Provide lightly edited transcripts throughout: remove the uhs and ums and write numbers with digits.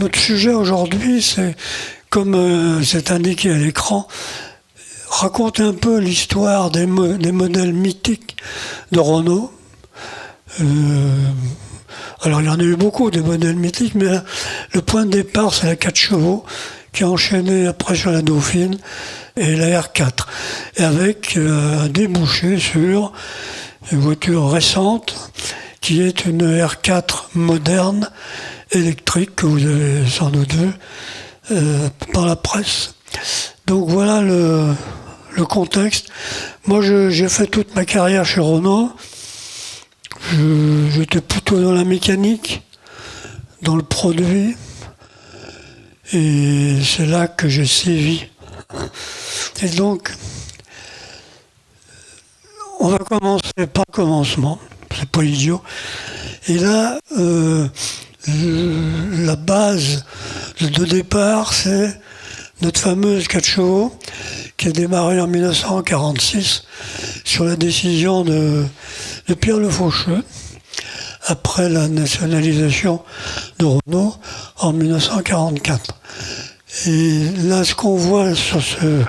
notre sujet aujourd'hui, c'est, comme c'est indiqué à l'écran, raconter un peu l'histoire des modèles mythiques de Renault. Alors il y en a eu beaucoup des modèles mythiques, mais là, le point de départ, c'est la 4 chevaux, qui a enchaîné après sur la Dauphine et la R4, et avec un débouché sur une voiture récente, qui est une R4 moderne, électrique, que vous avez sans doute vu par la presse. Donc voilà le contexte. Moi, j'ai fait toute ma carrière chez Renault. J'étais plutôt dans la mécanique, dans le produit, et c'est là que j'ai sévi. Et donc, on va commencer par le commencement, c'est pas idiot. Et là, la base de départ, c'est notre fameuse 4 chevaux, qui a démarré en 1946 sur la décision de Pierre Le Faucheux, après la nationalisation de Renault en 1944. Et là, ce qu'on voit sur ce...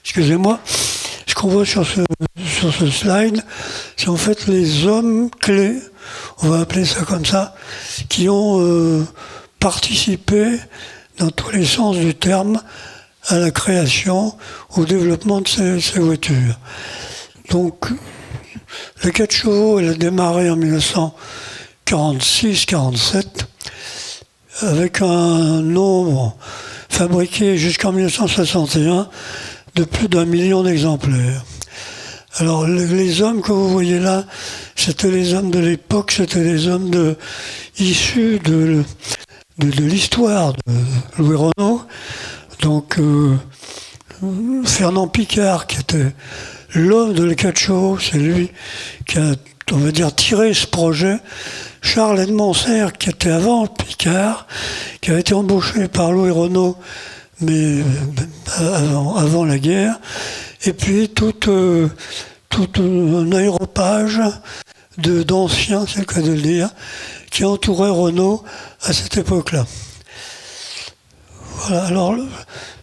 Excusez-moi. Ce qu'on voit sur ce slide, c'est en fait les hommes clés, on va appeler ça comme ça, qui ont participé, dans tous les sens du terme, à la création, au développement de ces voitures. Donc, la 4 chevaux, elle a démarré en 1946-47, avec un nombre fabriqué jusqu'en 1961 de plus d'1 million d'exemplaires. Alors, les hommes que vous voyez là, c'était les hommes de l'époque, c'était les hommes issus de l'histoire de Louis Renault. Donc, Fernand Picard, qui était l'homme de la 4 chevaux, c'est lui qui a, on va dire, tiré ce projet. Charles Edmond Serre, qui était avant Picard, qui avait été embauché par Louis Renault, mais avant la guerre. Et puis tout un aéropage d'anciens, c'est le cas de le dire, qui entourait Renault à cette époque-là. Voilà, alors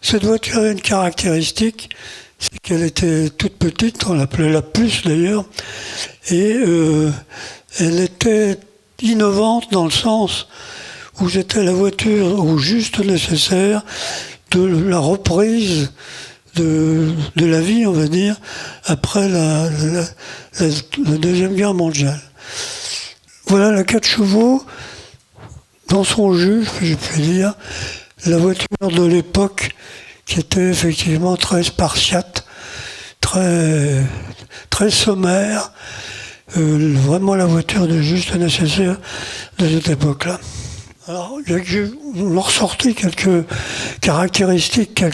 cette voiture avait une caractéristique, c'est qu'elle était toute petite, on l'appelait la puce d'ailleurs, et elle était innovante dans le sens où c'était la voiture au juste nécessaire de la reprise de la vie, on va dire, après la Deuxième Guerre mondiale. Voilà la 4 chevaux, dans son jus, je puis dire, la voiture de l'époque qui était effectivement très spartiate, très sommaire, vraiment la voiture de juste nécessaire de cette époque-là. Alors, on a ressorti quelques caractéristiques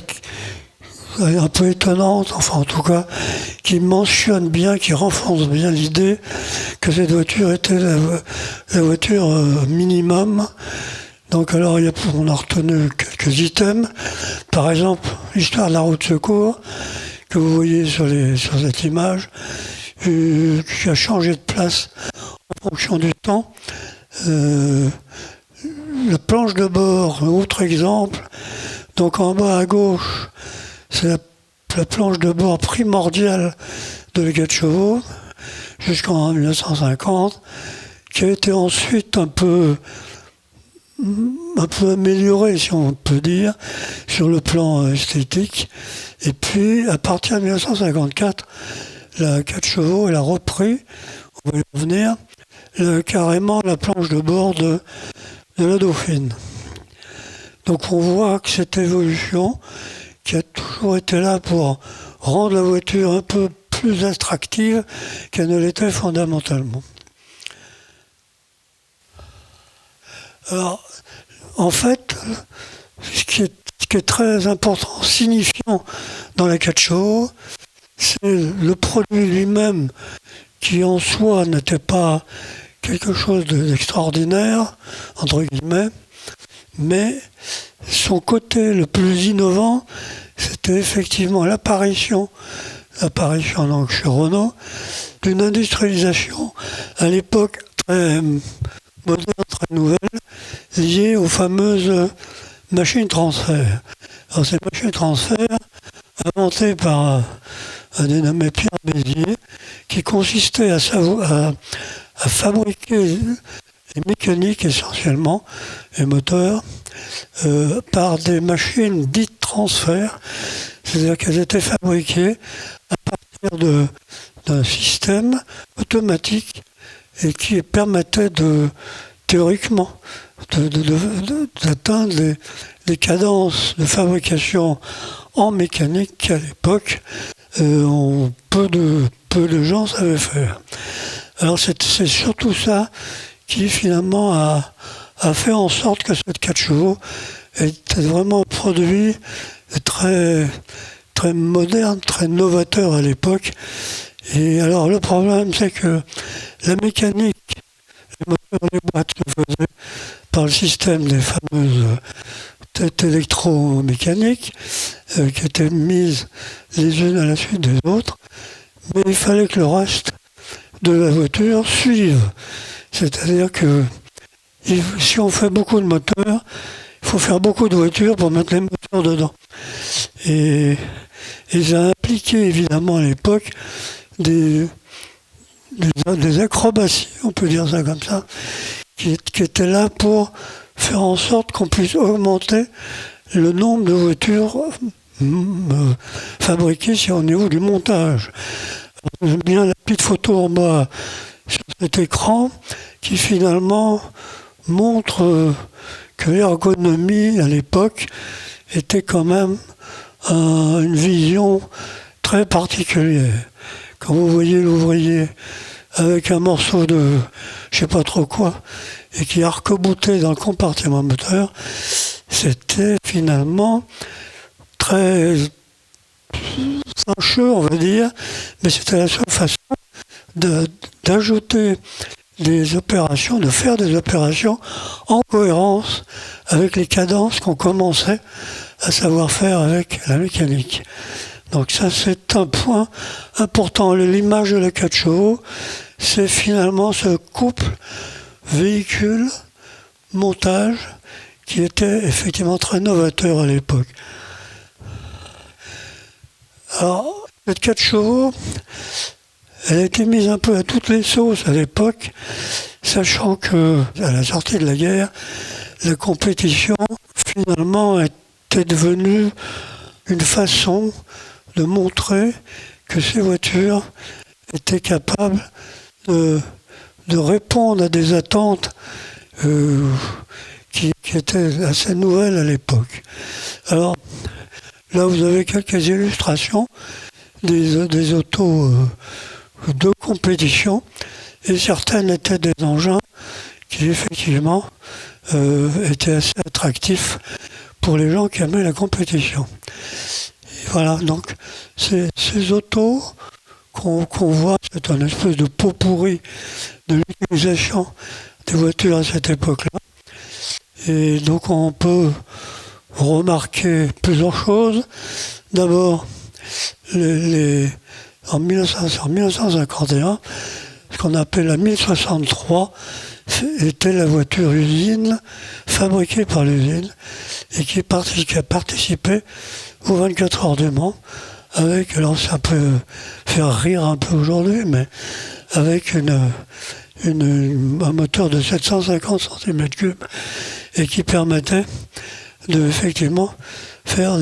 un peu étonnantes, enfin en tout cas, qui mentionnent bien, qui renforcent bien l'idée que cette voiture était la voiture minimum. Donc alors, on a retenu quelques items. Par exemple, l'histoire de la roue de secours, que vous voyez sur cette image, qui a changé de place en fonction du temps. La planche de bord, autre exemple. Donc en bas à gauche, c'est la planche de bord primordiale de la 4 chevaux, jusqu'en 1950, qui a été ensuite un peu améliorée, si on peut dire, sur le plan esthétique. Et puis, à partir de 1954, la 4 chevaux, elle a repris, on va y revenir, carrément la planche de bord de la Dauphine. Donc on voit que cette évolution, qui a toujours été là pour rendre la voiture un peu plus attractive qu'elle ne l'était fondamentalement. Alors, en fait, ce qui est très important, signifiant dans la 4 chevaux, c'est le produit lui-même qui en soi n'était pas quelque chose d'extraordinaire, entre guillemets, mais son côté le plus innovant, c'était effectivement l'apparition donc chez Renault, d'une industrialisation à l'époque très moderne, très nouvelle, liée aux fameuses machines transfert. Alors ces machines transfert, inventées par un dénommé Pierre Bézier, qui consistait à fabriquer les mécaniques essentiellement, les moteurs, par des machines dites transfert, c'est-à-dire qu'elles étaient fabriquées à partir d'un système automatique et qui permettait théoriquement d'atteindre les cadences de fabrication en mécanique qu'à l'époque peu de gens savaient faire. Alors c'est surtout ça qui finalement a fait en sorte que cette 4 chevaux était vraiment un produit très, très moderne, très novateur à l'époque. Et alors le problème, c'est que la mécanique, les moteurs des boîtes se faisaient par le système des fameuses têtes électromécaniques qui étaient mises les unes à la suite des autres, mais il fallait que le reste de la voiture suive. C'est-à-dire que si on fait beaucoup de moteurs, il faut faire beaucoup de voitures pour mettre les moteurs dedans. Et ça impliquait évidemment à l'époque des acrobaties, on peut dire ça comme ça, qui étaient là pour faire en sorte qu'on puisse augmenter le nombre de voitures fabriquées si au niveau du montage. J'aime bien la petite photo en bas sur cet écran qui finalement montre que l'ergonomie à l'époque était quand même une vision très particulière. Quand vous voyez l'ouvrier avec un morceau de je sais pas trop quoi et qui arc-boutait dans le compartiment moteur, c'était finalement très sincheux, on va dire, mais c'était la seule façon d'ajouter des opérations, de faire des opérations en cohérence avec les cadences qu'on commençait à savoir faire avec la mécanique. Donc ça, c'est un point important. L'image de la 4 chevaux, c'est finalement ce couple véhicule-montage qui était effectivement très novateur à l'époque. Alors, cette 4 chevaux, elle a été mise un peu à toutes les sauces à l'époque, sachant que à la sortie de la guerre, la compétition finalement était devenue une façon de montrer que ces voitures étaient capables de répondre à des attentes qui étaient assez nouvelles à l'époque. Alors là, vous avez quelques illustrations des autos de compétition, et certaines étaient des engins qui effectivement étaient assez attractifs pour les gens qui aimaient la compétition. Et voilà, donc ces autos qu'on voit, c'est un espèce de pot pourri de l'utilisation des voitures à cette époque-là. Et donc on peut remarquer plusieurs choses. D'abord, en 1951, ce qu'on appelle la 1063 était la voiture usine fabriquée par l'usine et qui a participé aux 24 heures du Mans avec, alors ça peut faire rire un peu aujourd'hui, mais avec un moteur de 750 cm3 et qui permettait de effectivement faire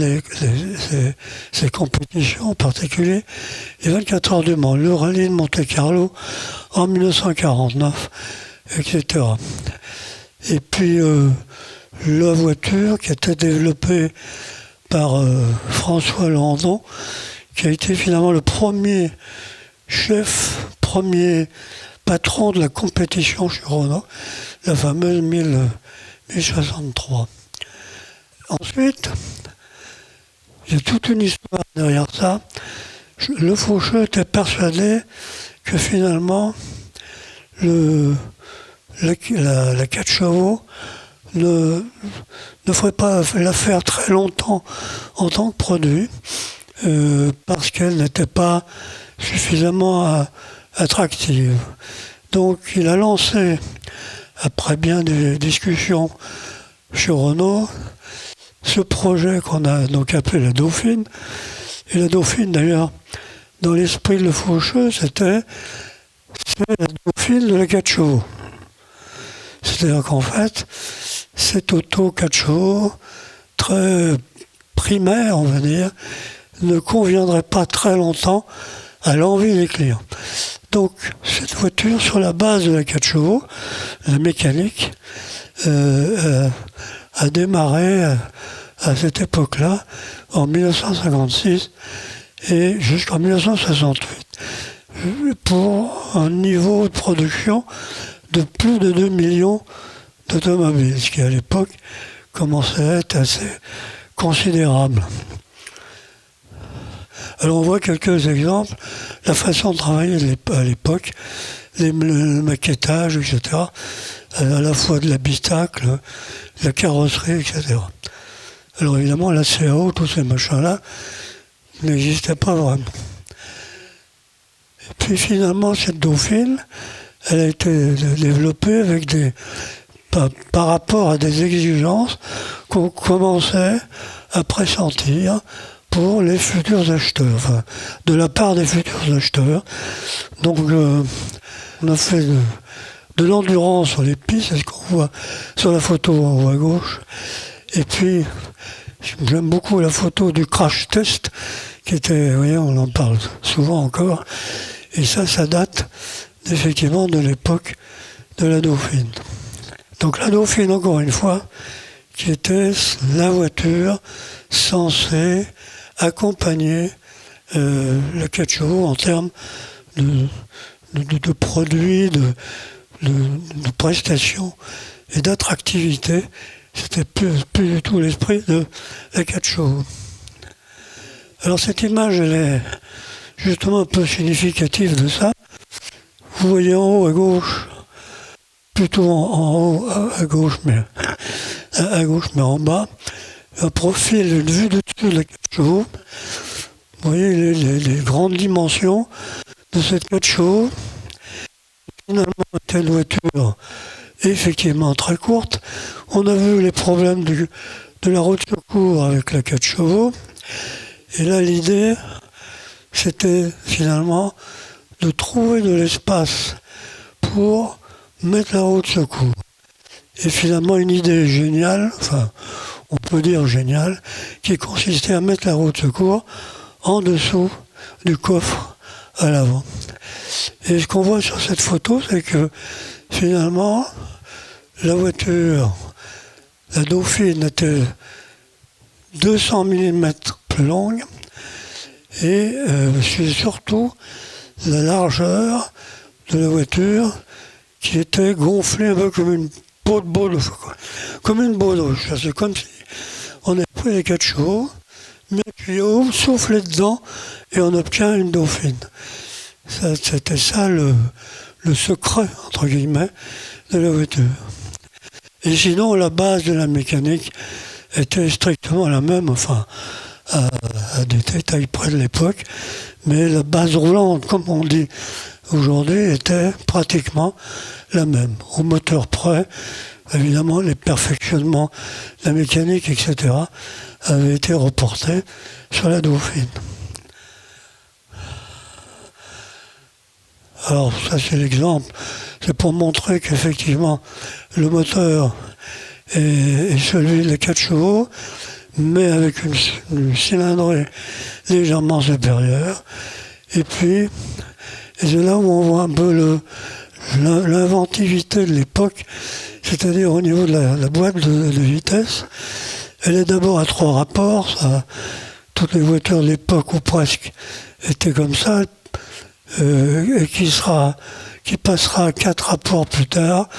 ces compétitions, en particulier les 24 heures du Mans, le rallye de Monte-Carlo en 1949, etc. Et puis la voiture qui a été développée par François Landon, qui a été finalement le premier patron de la compétition chez Renault, la fameuse 1063. Ensuite, il y a toute une histoire derrière ça. Le Faucheux était persuadé que finalement, la 4 chevaux ne ferait pas l'affaire très longtemps en tant que produit, parce qu'elle n'était pas suffisamment attractive. Donc il a lancé après bien des discussions chez Renault, ce projet qu'on a donc appelé la Dauphine, et la Dauphine d'ailleurs, dans l'esprit de Le Faucheux, c'est la Dauphine de la 4 chevaux. C'est-à-dire qu'en fait, cette auto 4 chevaux, très primaire, on va dire, ne conviendrait pas très longtemps à l'envie des clients. Donc, cette voiture, sur la base de la 4 chevaux, la mécanique, a démarré à cette époque-là, en 1956 et jusqu'en 1968, pour un niveau de production de plus de 2 millions d'automobiles, ce qui à l'époque commençait à être assez considérable. Alors on voit quelques exemples, la façon de travailler à l'époque, le maquettage, etc., à la fois de l'habitacle, la carrosserie, etc. Alors évidemment, la CAO, tous ces machins-là, n'existaient pas vraiment. Et puis finalement, cette Dauphine, elle a été développée avec par rapport à des exigences qu'on commençait à pressentir pour les futurs acheteurs, enfin, de la part des futurs acheteurs. Donc on a fait de l'endurance sur les pistes, c'est ce qu'on voit sur la photo en haut à gauche. Et puis, j'aime beaucoup la photo du crash test, qui était, vous voyez, on en parle souvent encore, et ça date effectivement de l'époque de la Dauphine. Donc la Dauphine, encore une fois, qui était la voiture censée accompagner le 4 chevaux en termes de produits, de prestations et d'attractivité. C'était plus du tout l'esprit de la 4 chevaux. Alors cette image, elle est justement un peu significative de ça. Vous voyez en haut à gauche, plutôt en haut à gauche, mais en bas, un profil, une vue de dessus de la 4 chevaux. Vous voyez les grandes dimensions de cette 4 chevaux. Finalement, c'était une voiture effectivement très courte. On a vu les problèmes de la route de secours avec la 4 chevaux. Et là, l'idée, c'était finalement de trouver de l'espace pour mettre la roue de secours. Et finalement, une idée géniale, enfin, on peut dire géniale, qui consistait à mettre la roue de secours en dessous du coffre à l'avant. Et ce qu'on voit sur cette photo, c'est que finalement, la voiture, la Dauphine, était 200 mm plus longue et c'est surtout la largeur de la voiture qui était gonflée un peu comme une peau de baudruche, comme une baudruche. C'est comme si on avait pris les 4 chevaux, mis un tuyau, soufflé dedans et on obtient une Dauphine. C'était ça le secret, entre guillemets, de la voiture. Et sinon, la base de la mécanique était strictement la même, enfin, à des détails près de l'époque, mais la base roulante, comme on dit aujourd'hui, était pratiquement la même. Au moteur près, évidemment, les perfectionnements de la mécanique, etc., avaient été reportés sur la Dauphine. Alors ça c'est l'exemple, c'est pour montrer qu'effectivement le moteur est celui des 4 chevaux, mais avec une cylindrée légèrement supérieure. Et puis, c'est là où on voit un peu l'inventivité de l'époque, c'est-à-dire au niveau de la boîte de vitesse. Elle est d'abord à 3 rapports, ça, toutes les voitures de l'époque ou presque étaient comme ça, et qui passera à 4 rapports plus tard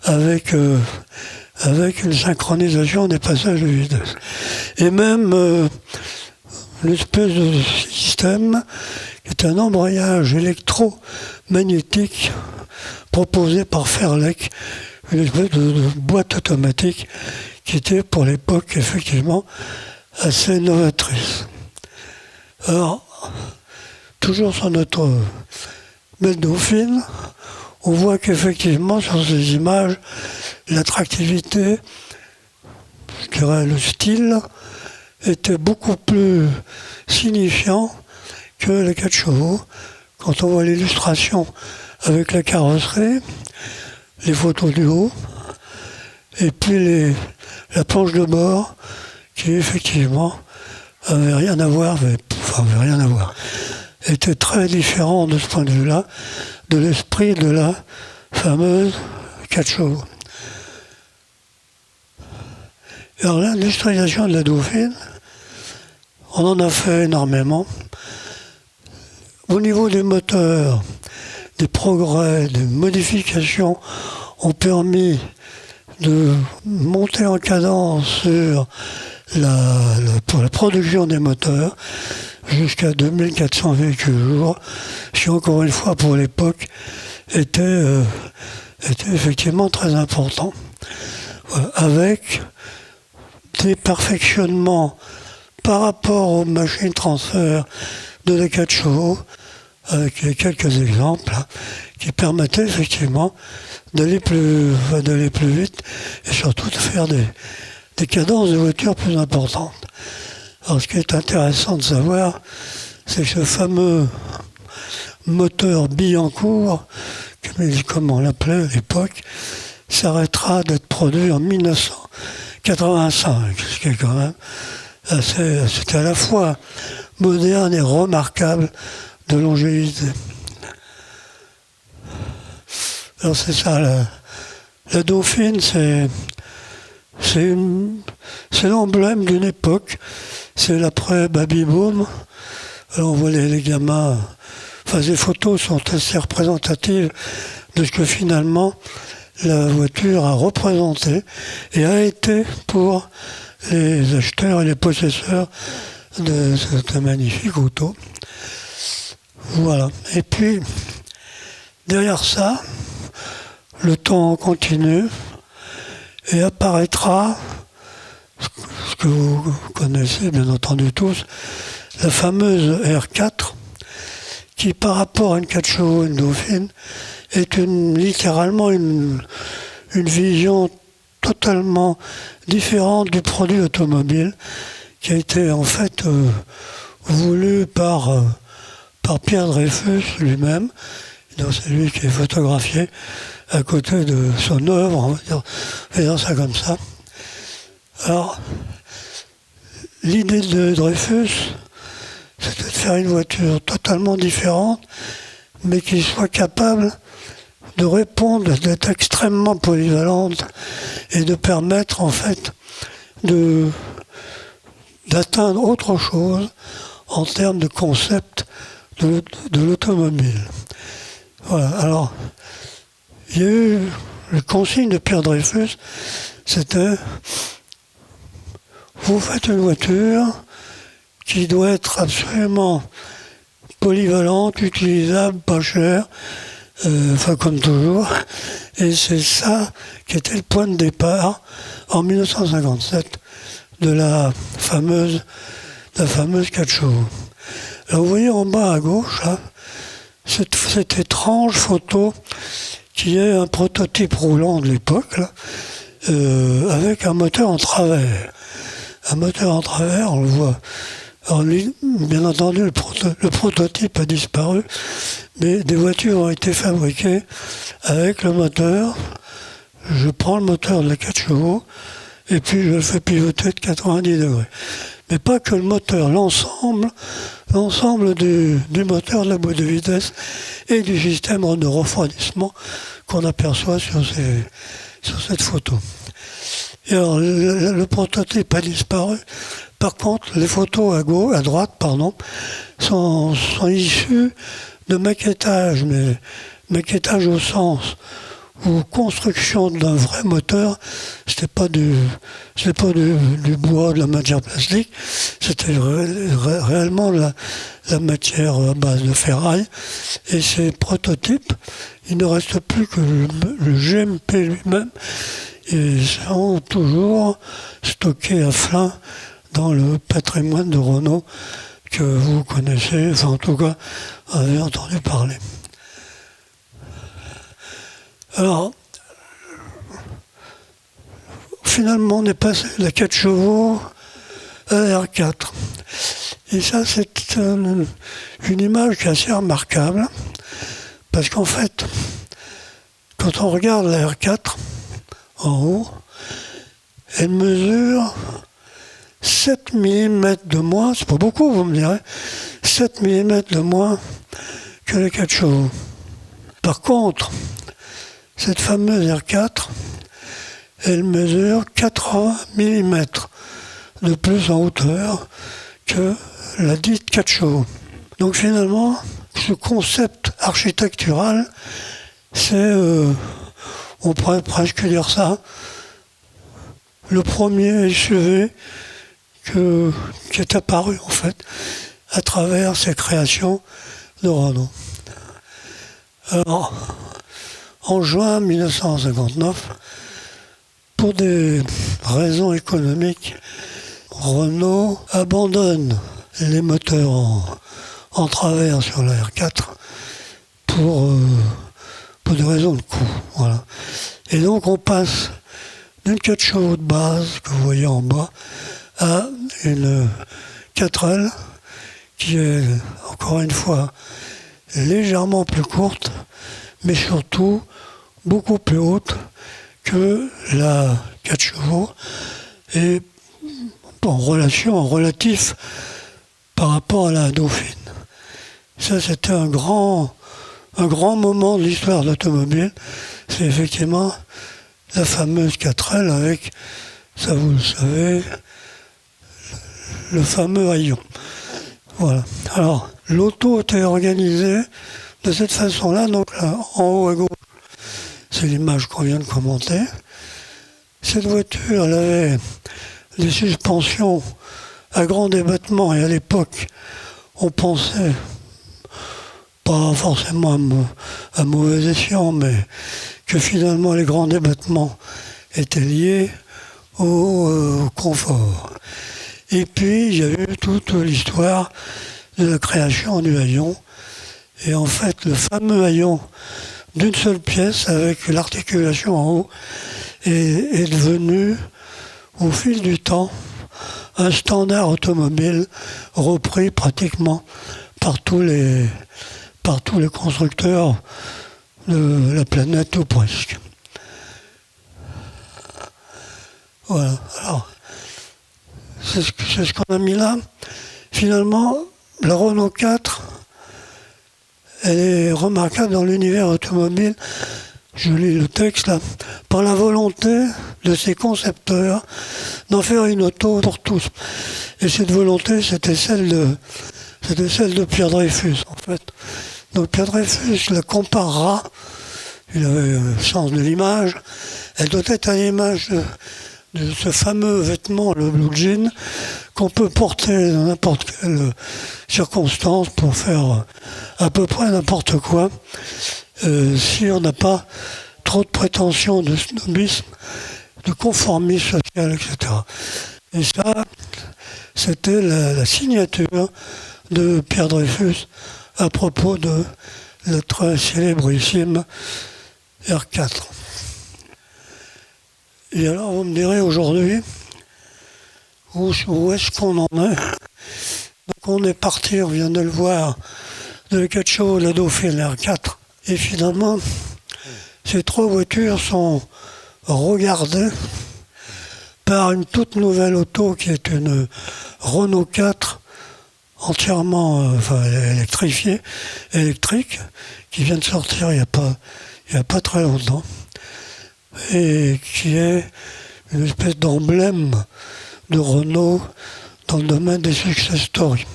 avec une synchronisation des passages de vitesse. Et même l'espèce de système qui est un embrayage électromagnétique proposé par Fairlek, une espèce de boîte automatique qui était pour l'époque effectivement assez novatrice. Alors, toujours sur notre belle Dauphine, on voit qu'effectivement sur ces images, l'attractivité, je dirais le style, était beaucoup plus signifiant que les 4 chevaux. Quand on voit l'illustration avec la carrosserie, les photos du haut, et puis la planche de bord, qui effectivement avait rien à voir, était très différent de ce point de vue-là, de l'esprit de la fameuse 4 chevaux. Alors l'industrialisation de la Dauphine, on en a fait énormément. Au niveau des moteurs, des progrès, des modifications ont permis de monter en cadence sur pour la production des moteurs jusqu'à 2400 véhicules jour, ce qui encore une fois pour l'époque était effectivement très important, avec des perfectionnements par rapport aux machines transfert de la 4 chevaux, avec quelques exemples qui permettaient effectivement d'aller plus vite et surtout de faire des cadences de voitures plus importantes. Alors ce qui est intéressant de savoir, c'est que ce fameux moteur Billancourt, comme on l'appelait à l'époque, s'arrêtera d'être produit en 1985, ce qui est quand même c'était à la fois moderne et remarquable de longévité. Alors c'est ça, la Dauphine, c'est l'emblème d'une époque, c'est l'après-baby-boom. Alors on voit les gamins, ces photos sont assez représentatives de ce que finalement la voiture a représenté et a été pour les acheteurs et les possesseurs de cette magnifique auto. Voilà. Et puis, derrière ça, le temps continue et apparaîtra ce que vous connaissez bien entendu tous, la fameuse R4, qui par rapport à une 4 chevaux, une Dauphine, est littéralement une vision totalement différente du produit automobile qui a été en fait voulu par Pierre Dreyfus lui-même. Donc c'est lui qui est photographié à côté de son œuvre, on va dire ça comme ça. Alors, l'idée de Dreyfus, c'était de faire une voiture totalement différente, mais qui soit capable de répondre, d'être extrêmement polyvalente et de permettre en fait d'atteindre autre chose en termes de concept de l'automobile. Voilà, alors il y a eu le consigne de Pierre Dreyfus, c'était vous faites une voiture qui doit être absolument polyvalente, utilisable, pas chère, comme toujours. Et c'est ça qui était le point de départ en 1957 de la fameuse 4 chevaux. Alors vous voyez en bas à gauche, là, cette étrange photo qui est un prototype roulant de l'époque, là, avec un moteur en travers. Un moteur en travers, on le voit. Alors lui, bien entendu, le prototype a disparu, mais des voitures ont été fabriquées avec le moteur. Je prends le moteur de la 4 chevaux et puis je le fais pivoter de 90 degrés. Mais pas que le moteur, l'ensemble du moteur, de la boîte de vitesse et du système de refroidissement qu'on aperçoit sur cette photo. Et alors, le prototype a disparu. Par contre, les photos à droite, sont issues de maquettage, mais maquettage au sens où construction d'un vrai moteur, c'était pas du bois, de la matière plastique, c'était réellement la matière à base de ferraille. Et ces prototypes, il ne reste plus que le GMP lui-même, et sont toujours stockés à flin dans le patrimoine de Renault que vous connaissez, enfin en tout cas, avez entendu parler. Alors, finalement, on est passé de la 4 chevaux à la R4. Et ça, c'est une image qui est assez remarquable, parce qu'en fait, quand on regarde la R4 en haut, elle mesure 7 mm de moins, c'est pas beaucoup, vous me direz, 7 mm de moins que les 4 chevaux. Par contre, cette fameuse R4, elle mesure 80 mm de plus en hauteur que la dite 4 chevaux. Donc finalement, ce concept architectural, c'est, on pourrait presque dire ça, le premier SUV qui est apparu en fait à travers ces créations de Renault. Alors, en juin 1959, pour des raisons économiques, Renault abandonne les moteurs en travers sur la R4 pour des raisons de coût. Voilà. Et donc on passe d'une 4 chevaux de base que vous voyez en bas à une 4L qui est encore une fois légèrement plus courte, mais surtout beaucoup plus haute que la 4 chevaux et en relatif par rapport à la Dauphine. Ça, c'était un grand moment de l'histoire de l'automobile. C'est effectivement la fameuse 4L avec, ça vous le savez, le fameux haillon. Voilà. Alors, l'auto était organisée de cette façon-là. Donc là, en haut à gauche, c'est l'image qu'on vient de commenter. Cette voiture, elle avait des suspensions à grand débattement et à l'époque, on pensait, pas forcément à mauvais escient, mais que finalement les grands débattements étaient liés au confort. Et puis, il y a eu toute l'histoire de la création du haillon. Et en fait, le fameux haillon d'une seule pièce avec l'articulation en haut est devenu, au fil du temps, un standard automobile repris pratiquement par tous les constructeurs de la planète ou presque. Voilà. Alors, c'est ce qu'on a mis là. Finalement, la Renault 4, elle est remarquable dans l'univers automobile, je lis le texte là, par la volonté de ses concepteurs d'en faire une auto pour tous. Et cette volonté, c'était celle de Pierre Dreyfus, en fait. Donc Pierre Dreyfus la comparera, il avait le sens de l'image, elle doit être à l'image de ce fameux vêtement, le blue jean, qu'on peut porter dans n'importe quelle circonstance pour faire à peu près n'importe quoi, si on n'a pas trop de prétention de snobisme, de conformisme social, etc. Et ça, c'était la signature de Pierre Dreyfus à propos de notre célébrissime R4. Et alors, vous me direz aujourd'hui, où est-ce qu'on en est? Donc on est parti, on vient de le voir, de la 4 chevaux, la Dauphine, la R4. Et finalement, ces 3 voitures sont regardées par une toute nouvelle auto qui est une Renault 4 entièrement électrique, qui vient de sortir il y a pas très longtemps, et qui est une espèce d'emblème de Renault dans le domaine des success stories.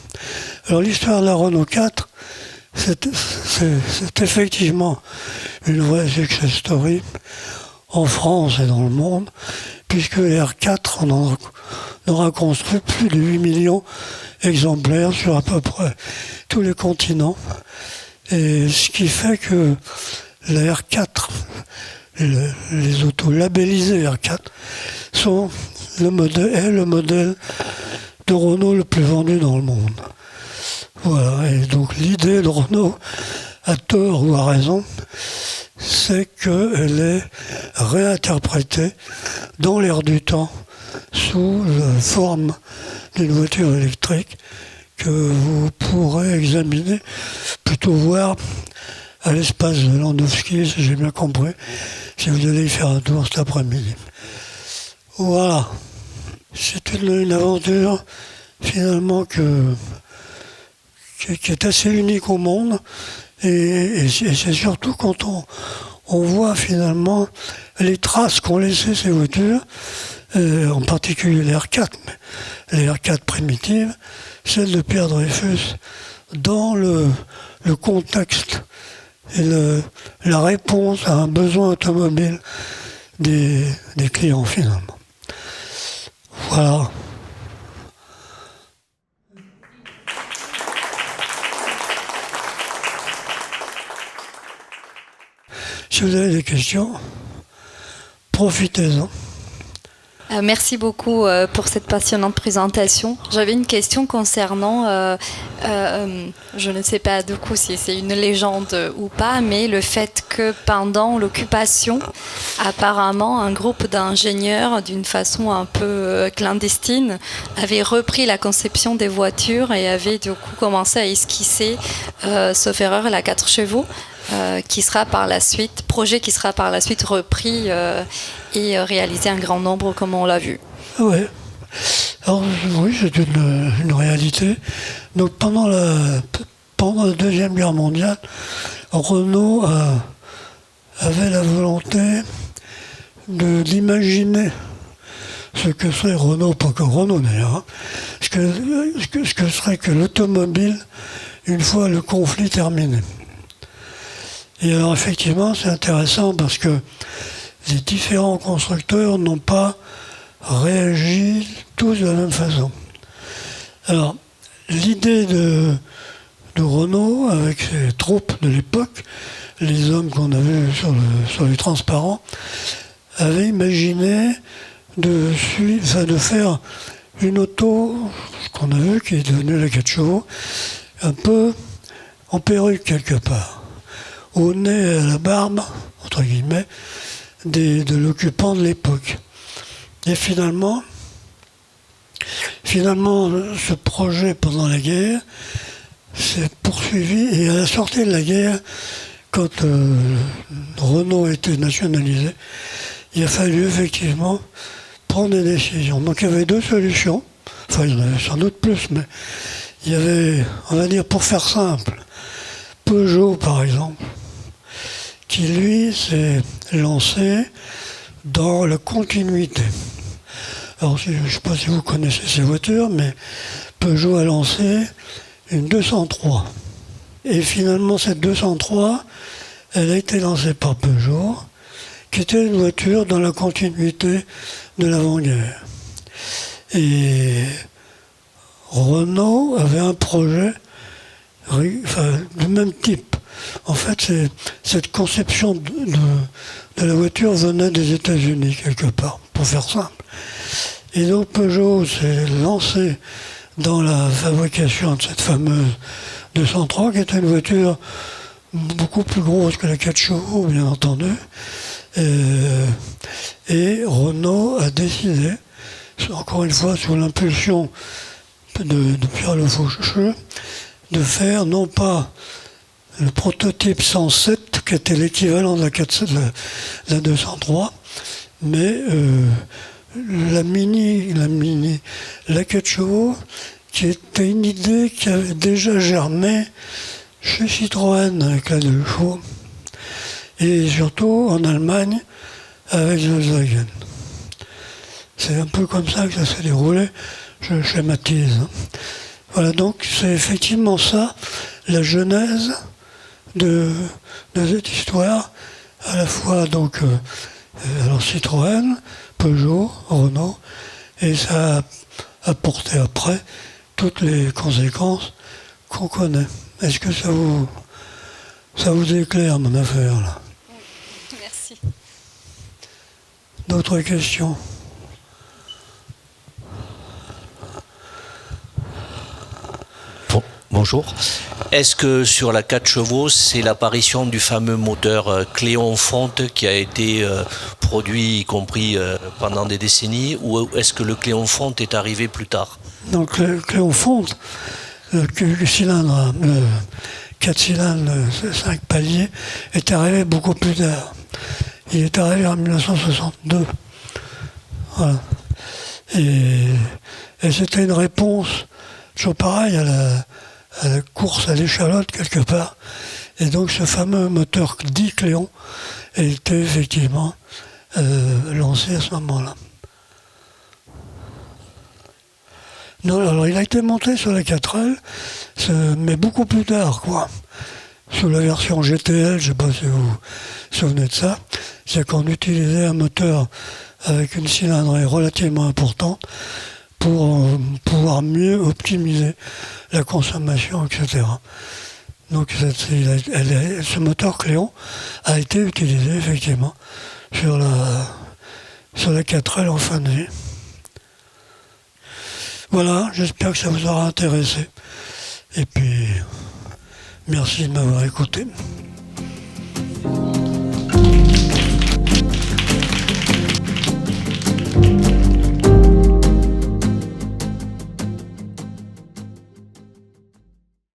Alors l'histoire de la Renault 4, c'est effectivement une vraie success story en France et dans le monde, puisque les R4, on en aura construit plus de 8 millions d'exemplaires sur à peu près tous les continents. Et ce qui fait que la R4, les autos labellisées R4, sont le modèle de Renault le plus vendu dans le monde. Voilà, et donc l'idée de Renault, à tort ou à raison, c'est qu'elle est réinterprétée dans l'air du temps sous la forme d'une voiture électrique que vous pourrez examiner, plutôt voir à l'espace de Landowski, si j'ai bien compris, si vous allez y faire un tour cet après-midi. Voilà. C'est une aventure finalement qui est assez unique au monde. Et c'est surtout quand on voit finalement les traces qu'ont laissées ces voitures, en particulier les R4, mais les R4 primitives, celle de Pierre Dreyfus, dans le contexte et la réponse à un besoin automobile des clients finalement. Voilà. Si vous avez des questions, profitez-en. Merci beaucoup pour cette passionnante présentation. J'avais une question concernant, je ne sais pas du coup si c'est une légende ou pas, mais le fait que pendant l'occupation, apparemment, un groupe d'ingénieurs, d'une façon un peu clandestine, avait repris la conception des voitures et avait du coup commencé à esquisser, sauf erreur, la 4 chevaux. Qui sera par la suite repris et réalisé un grand nombre comme on l'a vu. Ouais. Alors oui, c'est une réalité. Donc pendant la Deuxième Guerre mondiale, Renault avait la volonté d'imaginer ce que serait Renault, pas que Renault d'ailleurs, hein, ce que serait que l'automobile une fois le conflit terminé. Et alors effectivement, c'est intéressant parce que les différents constructeurs n'ont pas réagi tous de la même façon. Alors, l'idée de Renault, avec ses troupes de l'époque, les hommes qu'on a vus sur les transparents, avait imaginé de faire une auto, qu'on a vu, qui est devenue la 4 chevaux, un peu en perruque quelque part, au nez et à la barbe, entre guillemets, de l'occupant de l'époque. Et finalement, ce projet pendant la guerre s'est poursuivi, et à la sortie de la guerre, quand Renault a été nationalisé, il a fallu effectivement prendre des décisions. Donc il y avait deux solutions, enfin il y en avait sans doute plus, mais il y avait, on va dire pour faire simple, Peugeot par exemple, qui lui s'est lancé dans la continuité. Alors je ne sais pas si vous connaissez ces voitures, mais Peugeot a lancé une 203. Et finalement cette 203, elle a été lancée par Peugeot, qui était une voiture dans la continuité de l'avant-guerre. Et Renault avait un projet du même type. En fait, cette conception de la voiture venait des États-Unis, quelque part, pour faire simple. Et donc Peugeot s'est lancé dans la fabrication de cette fameuse 203, qui était une voiture beaucoup plus grosse que la 4 chevaux, bien entendu. Et Renault a décidé, encore une fois sous l'impulsion de Pierre Le Faucheux, de faire non pas le prototype 107, qui était l'équivalent de la 203, mais la 4 chevaux, qui était une idée qui avait déjà germé chez Citroën avec la 2 chevaux, et surtout en Allemagne avec Volkswagen. C'est un peu comme ça que ça s'est déroulé, je schématise. Voilà, donc c'est effectivement ça, la genèse de cette histoire, à la fois donc alors Citroën, Peugeot, Renault, et ça a apporté après toutes les conséquences qu'on connaît. Est-ce que ça vous éclaire, mon affaire, là? Merci. D'autres questions? Bonjour. Est-ce que sur la 4 chevaux, c'est l'apparition du fameux moteur Cléon Fonte qui a été produit, y compris pendant des décennies, ou est-ce que le Cléon Fonte est arrivé plus tard? Donc le Cléon Fonte, le cylindre, le 4 cylindres, 5 paliers, est arrivé beaucoup plus tard. Il est arrivé en 1962. Voilà. Et c'était une réponse, toujours pareil, à la course à l'échalote quelque part. Et donc ce fameux moteur dit Cléon a été effectivement lancé à ce moment-là. Non, alors il a été monté sur la 4L, mais beaucoup plus tard, quoi. Sur la version GTL, je ne sais pas si vous vous souvenez de ça, c'est qu'on utilisait un moteur avec une cylindrée relativement importante pour pouvoir mieux optimiser la consommation, etc. Donc ce moteur Cléon a été utilisé effectivement sur la 4L en fin de vie. Voilà, j'espère que ça vous aura intéressé. Et puis, merci de m'avoir écouté.